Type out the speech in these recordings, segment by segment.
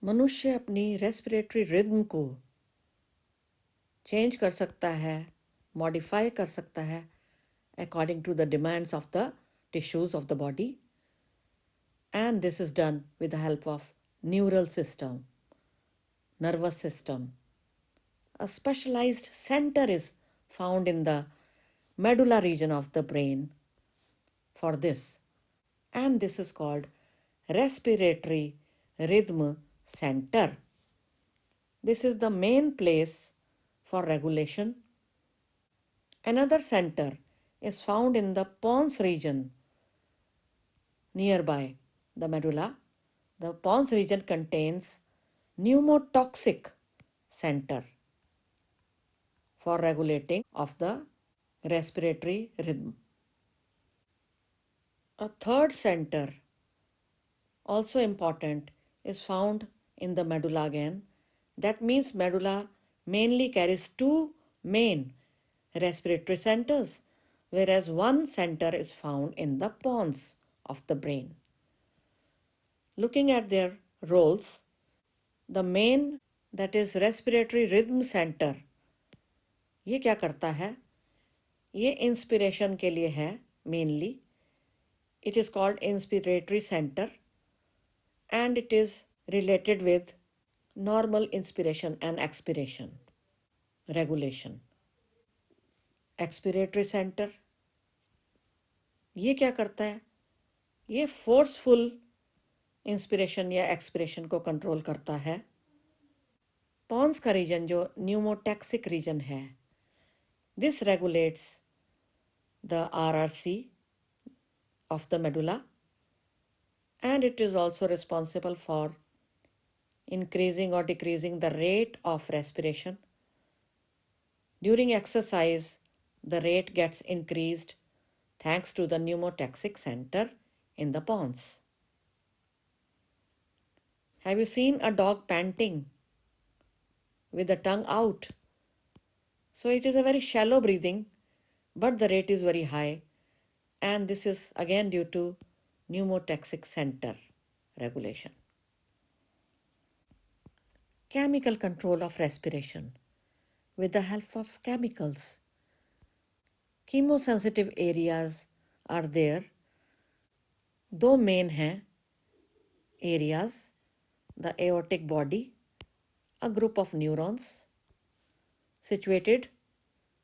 मनुष्य अपनी respiratory rhythm को चेंज कर सकता है, मॉडिफाई कर सकता है according to the demands of the tissues of the body, and this is done with the help of neural system, nervous system. A specialized center is found in the medulla region of the brain for this, and this is called respiratory rhythm center. This is the main place for regulation. Another center is found in the pons region nearby the medulla. The pons region contains pneumotoxic center for regulating of the respiratory rhythm. A third center, also important, is found in the medulla again. That means medulla mainly carries two main respiratory centers, whereas one center is found in the pons of the brain. Looking at their roles, the main, that is respiratory rhythm center, ये क्या करता है? ये inspiration के लिए है mainly. It is called inspiratory center and it is related with normal inspiration and expiration regulation. Expiratory center, ये क्या करता है? ये फोर्सफुल इंस्पिरेशन या एक्सपिरेशन को कंट्रोल करता है. पॉन्स का रीजन जो न्यूमोटैक्सिक रीजन है, this regulates the RRC of the medulla, and it is also responsible for increasing or decreasing the rate of respiration. During exercise, the rate gets increased thanks to the pneumotaxic center in the pons. Have you seen a dog panting with the tongue out? So it is a very shallow breathing, but the rate is very high, and this is again due to pneumotaxic center regulation. Chemical control of respiration with the help of chemicals. Chemosensitive areas are there. दो main हैं areas, the aortic body, a group of neurons situated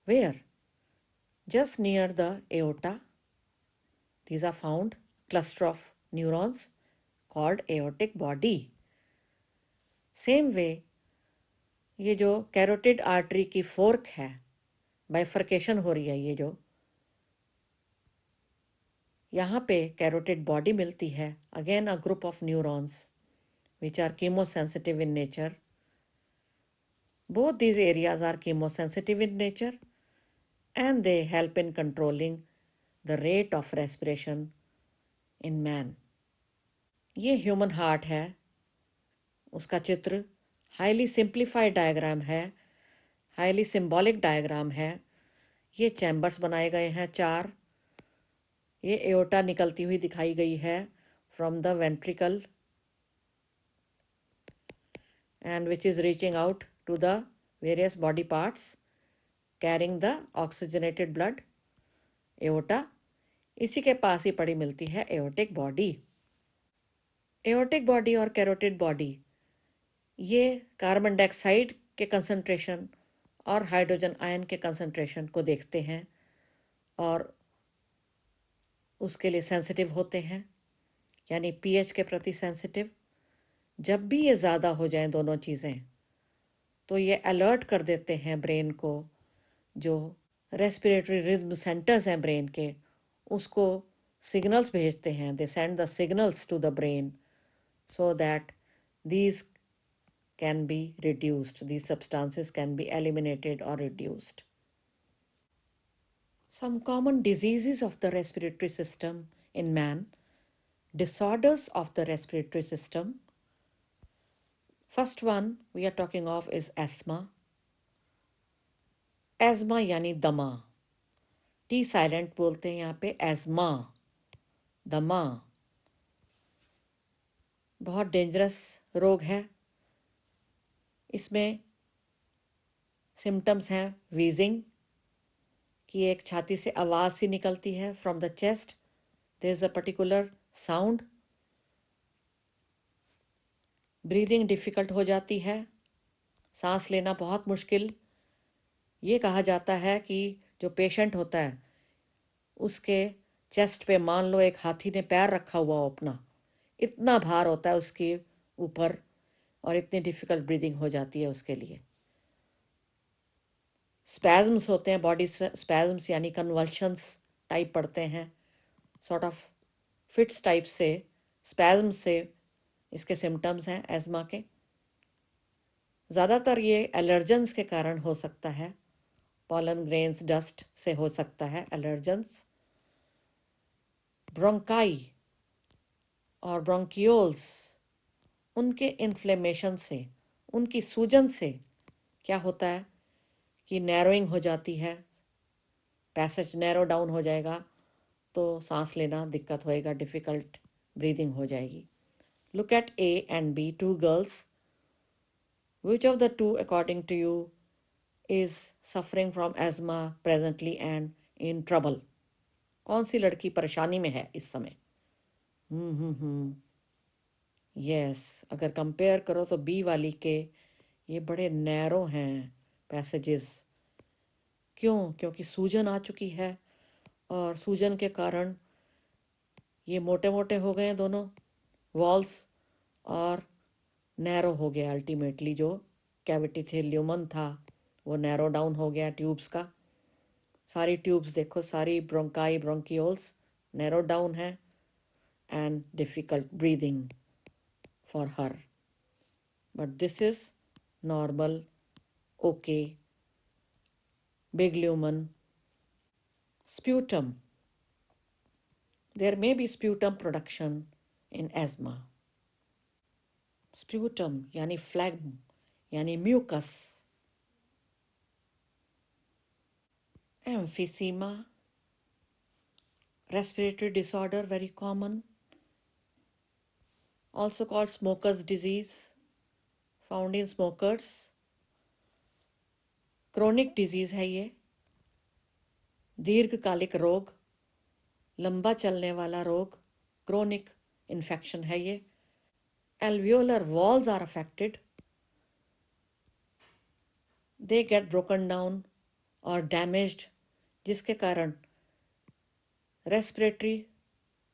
where? Just near the aorta. These are found cluster of neurons called aortic body. Same way, ये जो carotid artery की fork है, bifurcation हो रही है, ये जो यहाँ पे कैरोटिड बॉडी मिलती है, again a group of neurons which are chemosensitive in nature. Both these areas are chemosensitive in nature and they help in controlling the rate of respiration in man. ये ह्यूमन हार्ट है, उसका चित्र highly simplified diagram है, highly symbolic diagram है. ये chambers बनाए गए हैं 4. ये एओर्टा निकलती हुई दिखाई गई है from the ventricle and which is reaching out to the various body parts carrying the oxygenated blood. aorta, इसी के पास ही पड़ी मिलती है aortic body. aortic body और carotid body ये कार्बन डाइऑक्साइड के कंसंट्रेशन और हाइड्रोजन आयन के कंसंट्रेशन को देखते हैं और उसके लिए सेंसिटिव होते हैं, यानी पीएच के प्रति सेंसिटिव. जब भी ये ज़्यादा हो जाएं दोनों चीज़ें, तो ये अलर्ट कर देते हैं ब्रेन को. जो रेस्पिरेटरी रिदम सेंटर्स हैं ब्रेन के, उसको सिग्नल्स भेजते हैं. They send the signals to the brain so that these can be reduced, these substances can be eliminated or reduced. Some common diseases of the respiratory system in man, disorders of the respiratory system. First one we are talking of is asthma. Asthma यानी दमा, T silent बोलते हैं यहाँ पे. Asthma, दमा बहुत dangerous रोग है. इसमें सिम्टम्स हैं वीजिंग, कि एक छाती से आवाज़ सी निकलती है from the chest, there is a particular sound, breathing difficult हो जाती है, सांस लेना बहुत मुश्किल। ये कहा जाता है कि जो पेशेंट होता है उसके चेस्ट पे मान लो एक हाथी ने पैर रखा हुआ हो अपना, इतना भार होता है उसके ऊपर और इतनी डिफ़िकल्ट ब्रीदिंग हो जाती है उसके लिए। स्पैज़म्स होते हैं, बॉडी स्पैज़म्स यानी कन्वल्शंस टाइप पड़ते हैं, सॉर्ट ऑफ फिट्स टाइप से, स्पैज़म से इसके सिम्टम्स हैं एज़मा के। ज़्यादातर ये एलर्जेंस के कारण हो सकता है, पॉलन ग्रेन्स डस्ट से हो सकता है एलर्जेंस। ब्रोंकाई और ब्रोंकियोल्स, उनके इन्फ्लेमेशन से, उनकी सूजन से क्या होता है कि नैरोइंग हो जाती है, पैसेज नैरो डाउन हो जाएगा, तो सांस लेना दिक्कत होएगा, डिफ़िकल्ट ब्रीदिंग हो जाएगी। Look at A and B, two girls, which of the two according to you is suffering from asthma presently and in trouble? कौन सी लड़की परेशानी में है इस समय? यस, अगर कंपेयर करो तो बी वाली के ये बड़े नैरो हैं पैसेजेस। क्यों? क्योंकि सूजन आ चुकी है और सूजन के कारण ये मोटे मोटे हो गए हैं दोनों वॉल्स और नैरो हो गया। अल्टीमेटली जो कैविटी थे, ल्यूमन था, वो नैरो डाउन हो गया ट्यूब्स का। सारी ट्यूब्स देखो, सारी ब्रोंकाई ब्रोंकियोल्स नैरो डाउन है and difficult breathing for her, but this is normal, okay. Big lumen, sputum, there may be sputum production in asthma. Sputum यानी phlegm यानी mucus. Emphysema, respiratory disorder, very common, also called smoker's disease, found in smokers. Chronic disease है ये, दीर्घकालिक रोग, लंबा चलने वाला रोग, chronic infection है ये। Alveolar walls are affected, they get broken down or damaged, जिसके कारण respiratory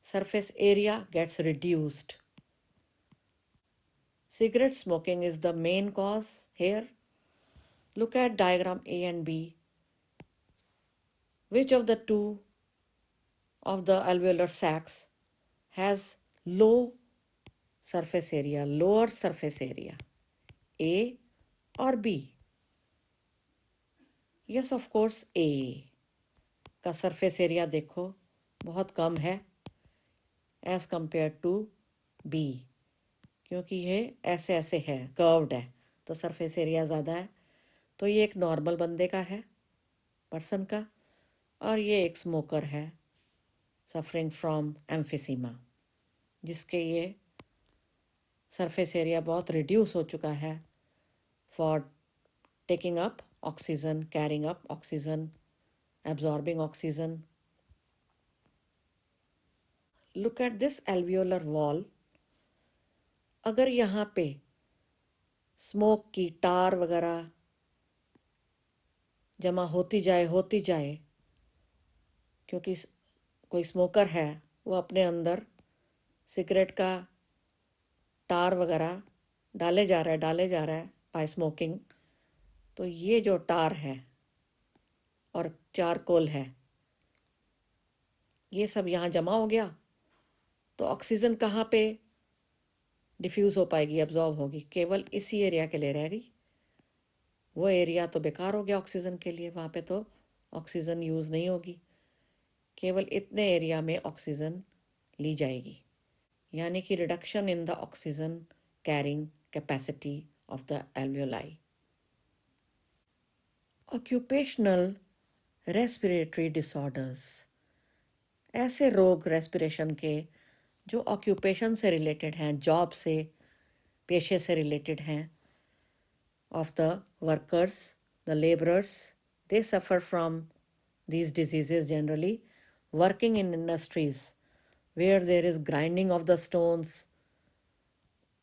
surface area gets reduced. Cigarette smoking is the main cause here. Look at diagram A and B. Which of the two of the alveolar sacs has low surface area, lower surface area, A or B? Yes, of course, A का surface area देखो बहुत कम है as compared to B, क्योंकि ये ऐसे ऐसे है, curved है, तो सरफेस एरिया ज़्यादा है। तो ये एक नॉर्मल बंदे का है, पर्सन का, और ये एक स्मोकर है सफरिंग फ्रॉम एम्फिसीमा, जिसके ये सरफेस एरिया बहुत रिड्यूस हो चुका है for taking up oxygen, carrying up oxygen, absorbing oxygen. Look at this alveolar wall. अगर यहाँ पे स्मोक की टार वगैरह जमा होती जाए, क्योंकि कोई स्मोकर है वो अपने अंदर सिगरेट का टार वगैरह डाले जा रहा है बाय स्मोकिंग, तो ये जो टार है और चारकोल है ये सब यहाँ जमा हो गया, तो ऑक्सीजन कहाँ पे डिफ्यूज़ हो पाएगी, एब्जॉर्ब होगी? केवल इसी एरिया के लिए रहेगी। वो एरिया तो बेकार हो गया ऑक्सीजन के लिए, वहाँ पे तो ऑक्सीजन यूज़ नहीं होगी, केवल इतने एरिया में ऑक्सीजन ली जाएगी, यानी कि reduction in the oxygen carrying capacity of the alveoli. Occupational respiratory disorders, ऐसे रोग रेस्पिरेशन के जो ऑक्यूपेशन से रिलेटेड हैं, जॉब से, पेशे से रिलेटेड हैं, of the workers, the laborers. They suffer from these diseases generally, working in industries where there is grinding of the stones,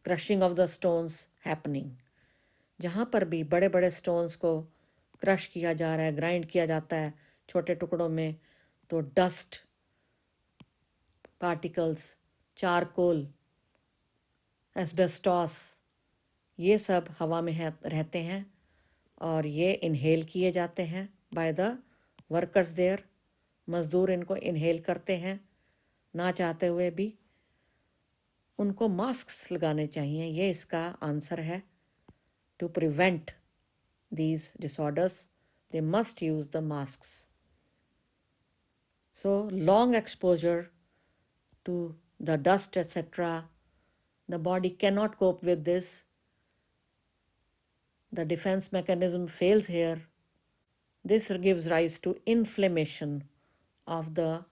crushing of the stones happening, जहाँ पर भी बड़े बड़े स्टोन्स को क्रश किया जा रहा है, ग्राइंड किया जाता है छोटे टुकड़ों में, तो डस्ट पार्टिकल्स, चारकोल, एस्बेस्टॉस, ये सब हवा में रहते हैं और ये इनहेल किए जाते हैं बाय द वर्कर्स देयर। मज़दूर इनको इनहेल करते हैं ना चाहते हुए भी। उनको मास्क लगाने चाहिए, ये इसका आंसर है। To prevent these disorders, they must use the masks. So long exposure to the dust, etc., the body cannot cope with this. The defense mechanism fails here. This gives rise to inflammation of the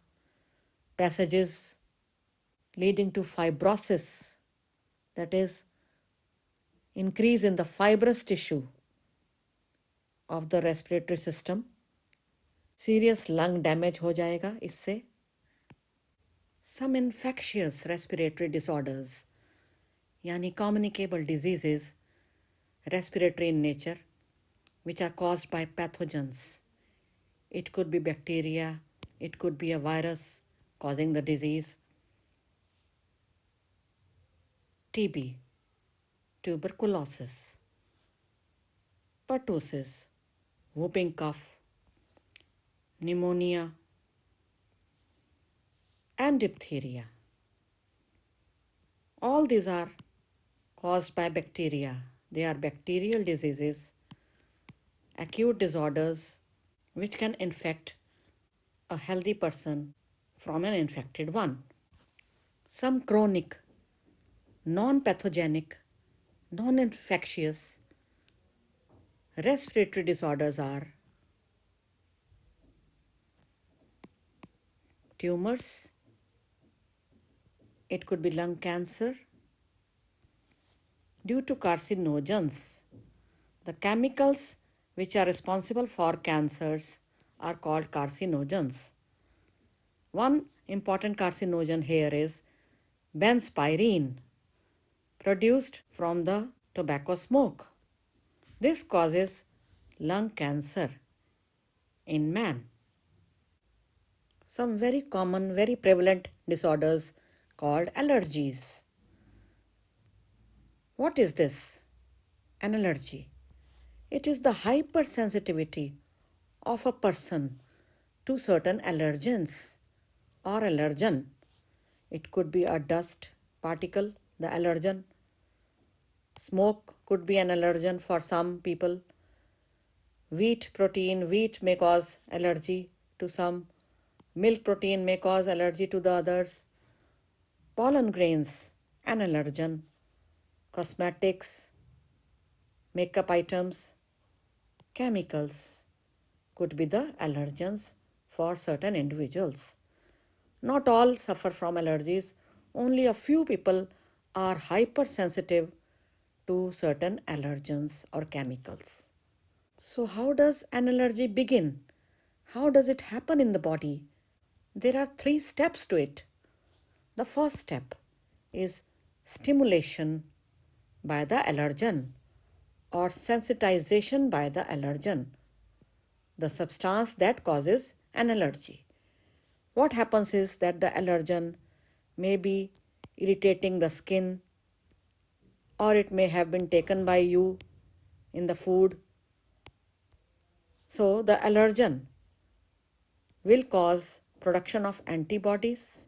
passages, leading to fibrosis, that is, increase in the fibrous tissue of the respiratory system. Serious lung damage हो जाएगा इससे। Some infectious respiratory disorders, yani communicable diseases, respiratory in nature, which are caused by pathogens. It could be bacteria, it could be a virus causing the disease. TB, tuberculosis, pertussis, whooping cough, pneumonia, and diphtheria. All these are caused by bacteria. They are bacterial diseases, acute disorders which can infect a healthy person from an infected one. Some chronic, non-pathogenic, non-infectious respiratory disorders are tumors, it could be lung cancer, due to carcinogens. The chemicals which are responsible for cancers are called carcinogens. One important carcinogen here is benzpyrene, produced from the tobacco smoke. This causes lung cancer in man. Some very common, very prevalent disorders called allergies. What is this? An allergy. It is the hypersensitivity of a person to certain allergens or allergen. It could be a dust particle, the allergen. Smoke could be an allergen for some people. Wheat protein, wheat may cause allergy to some. Milk protein may cause allergy to the others. Pollen grains, an allergen. Cosmetics, makeup items, chemicals could be the allergens for certain individuals. Not all suffer from allergies. Only a few people are hypersensitive to certain allergens or chemicals. So how does an allergy begin? How does it happen in the body? There are 3 steps to it. The first step is stimulation by the allergen or sensitization by the allergen, the substance that causes an allergy. What happens is that the allergen may be irritating the skin, or it may have been taken by you in the food. So the allergen will cause production of antibodies.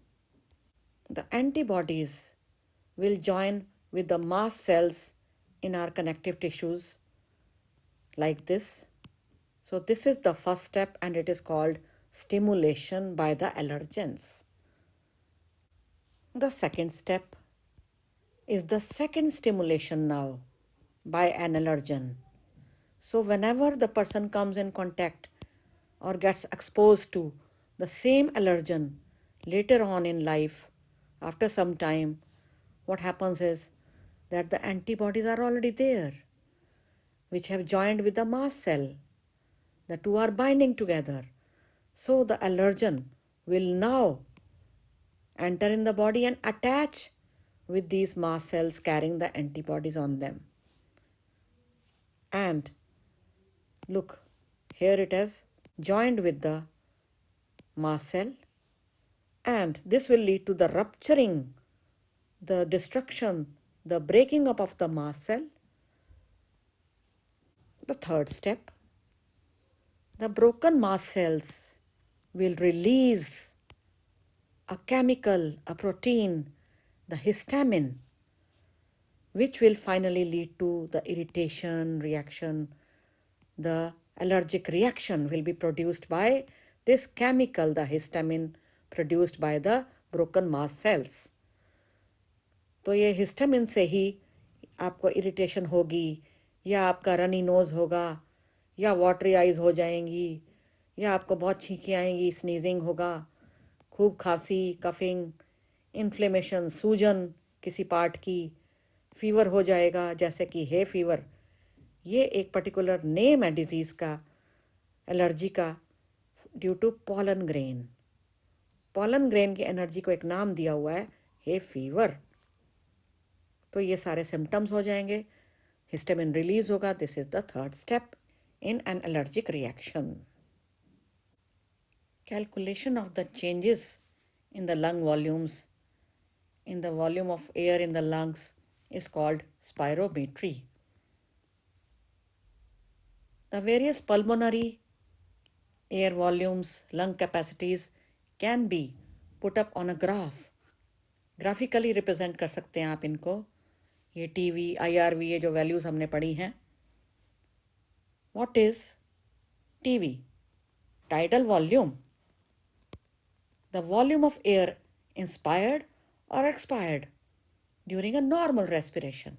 The antibodies will join with the mast cells in our connective tissues like this. So this is the first step and it is called stimulation by the allergens. The second step is the second stimulation now by an allergen. So whenever the person comes in contact or gets exposed to the same allergen later on in life, after some time, what happens is that the antibodies are already there. which have joined with the mast cell. The two are binding together. So the allergen will now enter in the body and attach with these mast cells carrying the antibodies on them. And look, here it is joined with the mast cell, and this will lead to the rupturing, the destruction, the breaking up of the mast cell. The third step, the broken mast cells will release a chemical, a protein, the histamine, which will finally lead to the irritation reaction. The allergic reaction will be produced by this chemical, the histamine, produced by the broken mast cells. तो ये histamine से ही आपको irritation होगी, या आपका runny nose होगा, या watery eyes हो जाएंगी, या आपको बहुत छींकी आएंगी, स्नीजिंग होगा, खूब खांसी, कफिंग, इन्फ्लेमेशन, सूजन किसी पार्ट की, फीवर हो जाएगा जैसे कि हे फीवर। ये एक पर्टिकुलर नेम है डिजीज़ का, एलर्जी का, due to pollen grain. Pollen grain की एनर्जी को एक नाम दिया हुआ है हे फीवर। तो ये सारे सिम्टम्स हो जाएंगे, हिस्टामिन रिलीज होगा। This is the third step in an allergic reaction. Calculation of the changes in the lung volumes, in the volume of air in the lungs, is called spirometry. The various pulmonary air volumes, lung capacities can be put up on a graph. Graphically represent कर सकते हैं आप इनको। ये TV, IRV, ये जो values हमने पढ़ी हैं। What is TV? Tidal volume. The volume of air inspired or expired during a normal respiration.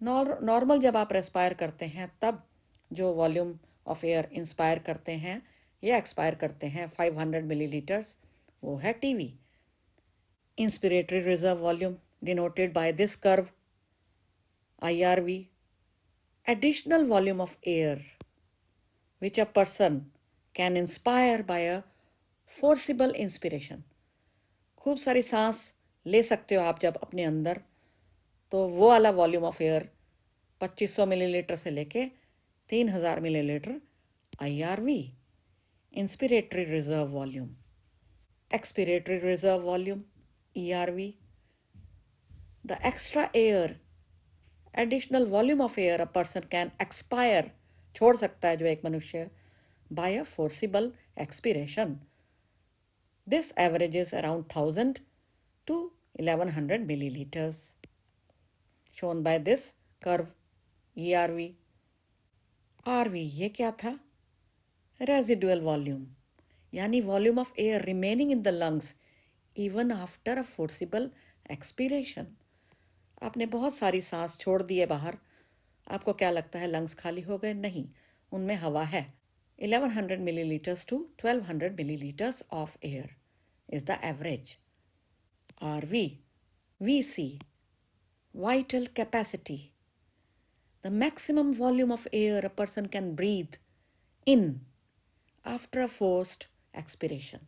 Normal जब आप रेस्पायर करते हैं तब जो वॉल्यूम ऑफ एयर इंस्पायर करते हैं या एक्सपायर करते हैं 500 मिलीलीटर्स, वो है TV. Inspiratory reserve volume denoted by this curve IRV. Additional volume of air which a person can inspire by a forcible inspiration. खूब सारी सांस ले सकते हो आप जब अपने अंदर, तो वो वाला वॉल्यूम ऑफ एयर 2500 मिलीलीटर से लेके 3000 millilitre IRV, inspiratory reserve volume. Expiratory reserve volume ERV. The extra air, additional volume of air a person can expire, छोड़ सकता है जो एक मनुष्य, by a forcible expiration. This averages around 1000 to 1100 milliliters, shown by this curve ERV. RV ये क्या था? Residual volume, यानी volume of air remaining in the lungs even after a forcible expiration. आपने बहुत सारी सांस छोड़ दी है बाहर, आपको क्या लगता है लंग्स खाली हो गए? नहीं, उनमें हवा है। 1100 milliliters to 1200 milliliters of air is the average. RV, VC, vital capacity, the maximum volume of air a person can breathe in after a forced expiration.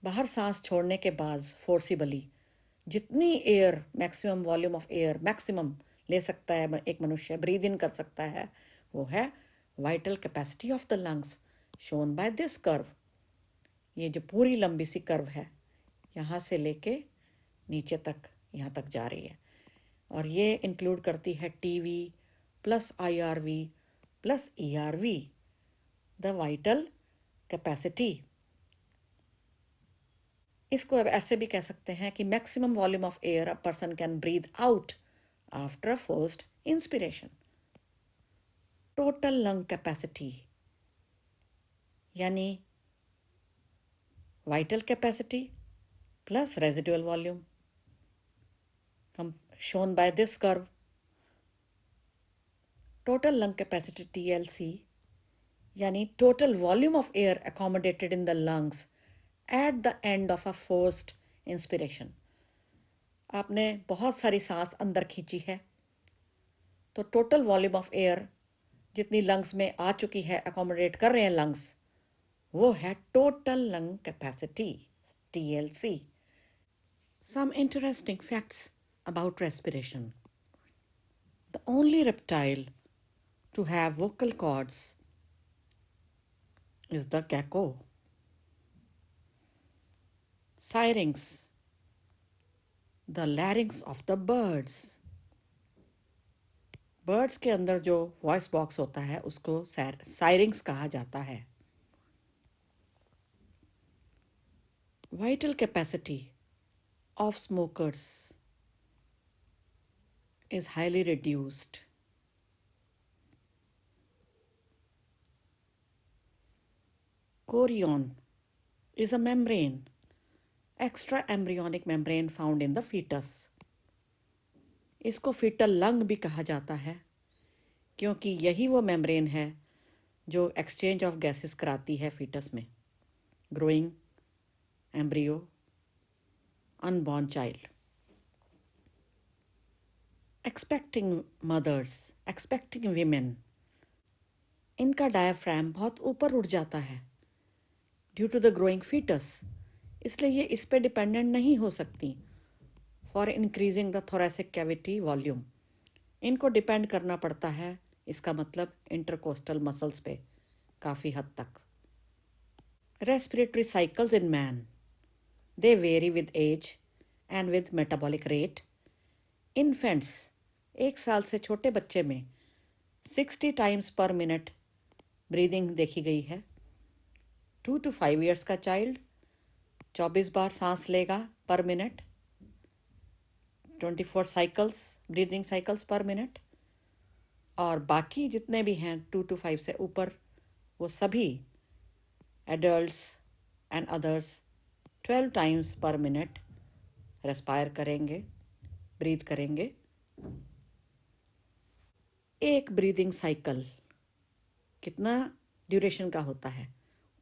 बाहर सांस छोड़ने के बाद फोर्सिबली जितनी air, maximum volume of air, maximum ले सकता है एक मनुष्य, ब्रीद इन कर सकता है, वो है vital capacity of the lungs, shown by this curve. ये जो पूरी लंबी सी कर्व है, यहाँ से लेके नीचे तक, यहाँ तक जा रही है, और ये इंक्लूड करती है TV plus IRV plus ERV, the vital capacity. इसको अब ऐसे भी कह सकते हैं कि maximum volume of air a person can breathe out after first inspiration. Total lung capacity यानी vital capacity plus residual volume, shown by this curve. Total lung capacity TLC यानी total volume of air accommodated in the lungs at the end of a forced inspiration. आपने बहुत सारी सांस अंदर खींची है, तो टोटल वॉल्यूम ऑफ एयर जितनी लंग्स में आ चुकी है, अकोमोडेट कर रहे हैं लंग्स, वो है total lung capacity, TLC. Some interesting facts about respiration. The only reptile to have vocal cords is the gecko. Syrinx, the larynx of the birds. Birds के अंदर जो वॉइस बॉक्स होता है उसको साइरिंग्स कहा जाता है. Vital capacity of smokers is highly reduced. Chorion is a membrane, extra embryonic membrane found in the fetus. इसको फीटल लंग भी कहा जाता है क्योंकि यही वो मेम्ब्रेन है जो एक्सचेंज ऑफ गैसेस कराती है फीटस में. Growing embryo, unborn child. Expecting mothers, expecting women, इनका डायफ्राम बहुत ऊपर उठ जाता है due to the growing fetus, इसलिए ये इस पे डिपेंडेंट नहीं हो सकती for increasing the thoracic cavity volume. इनको डिपेंड करना पड़ता है, इसका मतलब इंटरकोस्टल मसल्स पे काफ़ी हद तक. Respiratory cycles in man, they vary with age and with metabolic rate. Infants, 1 साल से छोटे बच्चे में 60 टाइम्स पर मिनट ब्रीदिंग देखी गई है. 2 to 5 ईयर्स का चाइल्ड 24 बार सांस लेगा पर मिनट, 24 साइकिल्स, ब्रीदिंग साइकिल्स पर मिनट. और बाकी जितने भी हैं 2 to 5 से ऊपर, वो सभी एडल्ट्स एंड अदर्स 12 टाइम्स पर मिनट रेस्पायर करेंगे, ब्रीथ करेंगे. एक ब्रीदिंग साइकिल कितना ड्यूरेशन का होता है?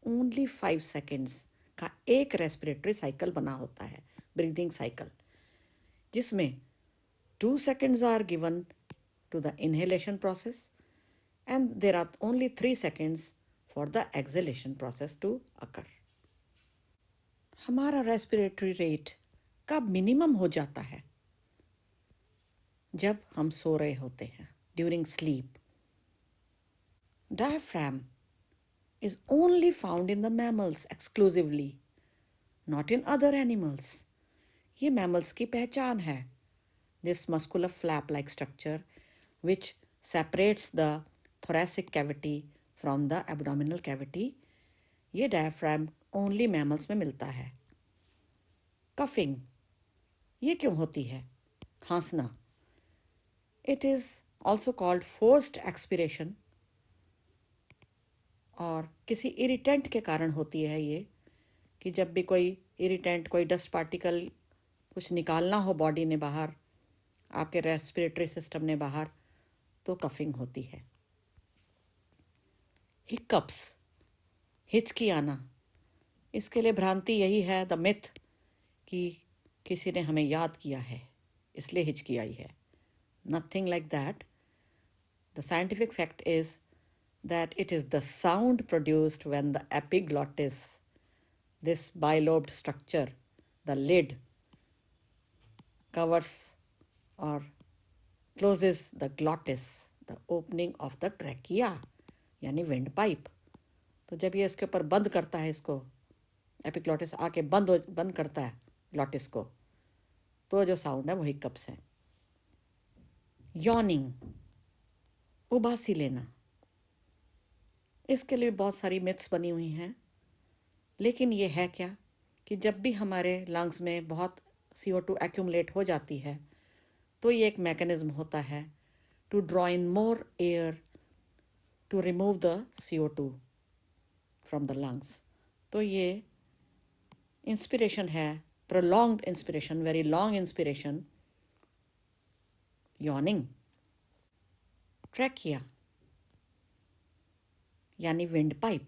ओनली 5 सेकेंड्स का एक रेस्पिरेटरी साइकिल बना होता है, ब्रीदिंग साइकिल, जिसमें 2 seconds are given to the inhalation process and there are only 3 seconds for the exhalation process to occur. हमारा रेस्पिरेटरी रेट कब मिनिमम हो जाता है? जब हम सो रहे होते हैं, during sleep. Diaphragm is only found in the mammals exclusively, not in other animals. ये mammals की पहचान है. This muscular flap-like structure which separates the thoracic cavity from the abdominal cavity, ये diaphragm only mammals में मिलता है. Coughing, ये क्यों होती है? खांसना. It is also called forced expiration, और किसी इरिटेंट के कारण होती है ये, कि जब भी कोई इरिटेंट, कोई डस्ट पार्टिकल कुछ निकालना हो बॉडी ने बाहर, आपके रेस्पिरेटरी सिस्टम ने बाहर, तो कफिंग होती है. हिकअप्स, हिचकी आना, इसके लिए भ्रांति यही है, द मिथ, कि किसी ने हमें याद किया है इसलिए हिचकी आई है. Nothing like that. The scientific fact is that it is the sound produced when the epiglottis, this bilobed structure, the lid, covers or closes the glottis, the opening of the trachea, यानी windpipe. तो जब ये इसके ऊपर बंद करता है, इसको एपिग्लॉटिस आके बंद करता है ग्लॉटिस को, तो जो साउंड है वो हिकअप्स है. यॉनिंग, उबासी लेना, इसके लिए बहुत सारी मिथ्स बनी हुई हैं, लेकिन ये है क्या कि जब भी हमारे लंग्स में बहुत CO2 एक्यूमुलेट हो जाती है, तो ये एक मैकेनिज्म होता है to draw in more air to remove the CO2 from the lungs. तो ये इंस्पिरेशन है, prolonged inspiration, very long inspiration, yawning. Trachea यानी विंड पाइप,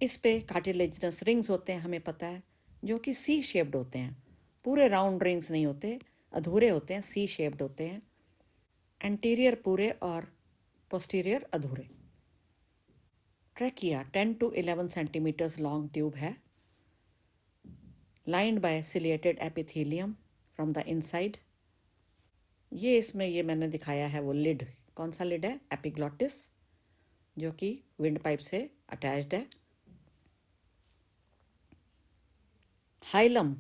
इस पे कार्टिलेजिनस रिंग्स होते हैं, हमें पता है, जो कि सी शेप्ड होते हैं. पूरे राउंड रिंग्स नहीं होते, अधूरे होते हैं, सी शेप्ड होते हैं. एंटीरियर पूरे और पोस्टीरियर अधूरे। Trachea 10 to 11 centimetres long tube है, lined by ciliated epithelium from the inside. ये इसमें ये मैंने दिखाया है वो लिड, कौन सा लिड है? एपिग्लॉटिस, जो कि विंड पाइप से अटैच्ड है। Hilum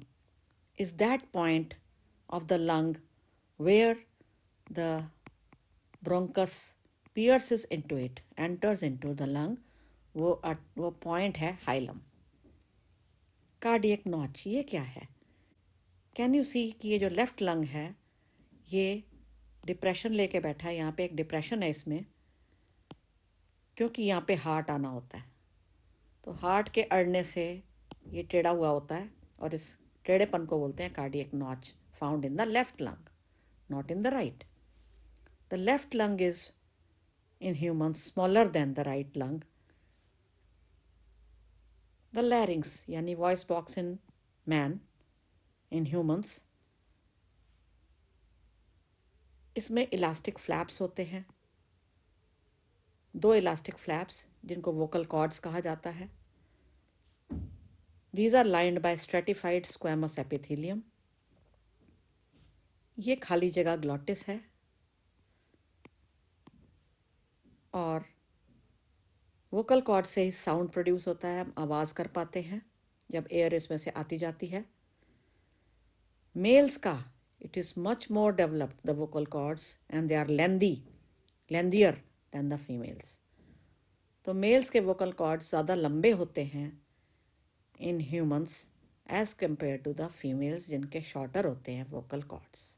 is that point of the lung where the bronchus pierces into it, enters into the lung, वो पॉइंट है हाइलम। कार्डियक नॉच ये क्या है? कैन यू सी कि ये जो लेफ्ट लंग है ये डिप्रेशन लेके बैठा है, यहाँ पे एक डिप्रेशन है इसमें, क्योंकि यहाँ पे हार्ट आना होता है, तो हार्ट के अड़ने से ये टेढ़ा हुआ होता है और इस टेढ़ेपन को बोलते हैं cardiac notch, found in the left lung, not in the right. The left lung is in humans smaller than the right lung. The larynx यानी voice box in man, in humans, इसमें इलास्टिक फ्लैप्स होते हैं, 2 elastic flaps जिनको vocal cords कहा जाता है। These are lined by stratified squamous epithelium. ये खाली जगह ग्लॉटिस है और वोकल कॉर्ड से ही साउंड प्रोड्यूस होता है, हम आवाज़ कर पाते हैं जब एयर इसमें से आती जाती है। मेल्स का it is much more developed, the vocal cords, and they are lengthier than the females. तो मेल्स के वोकल कॉर्ड्स ज़्यादा लंबे होते हैं in humans as compared to the females, जिनके शॉर्टर होते हैं वोकल कॉर्ड्स।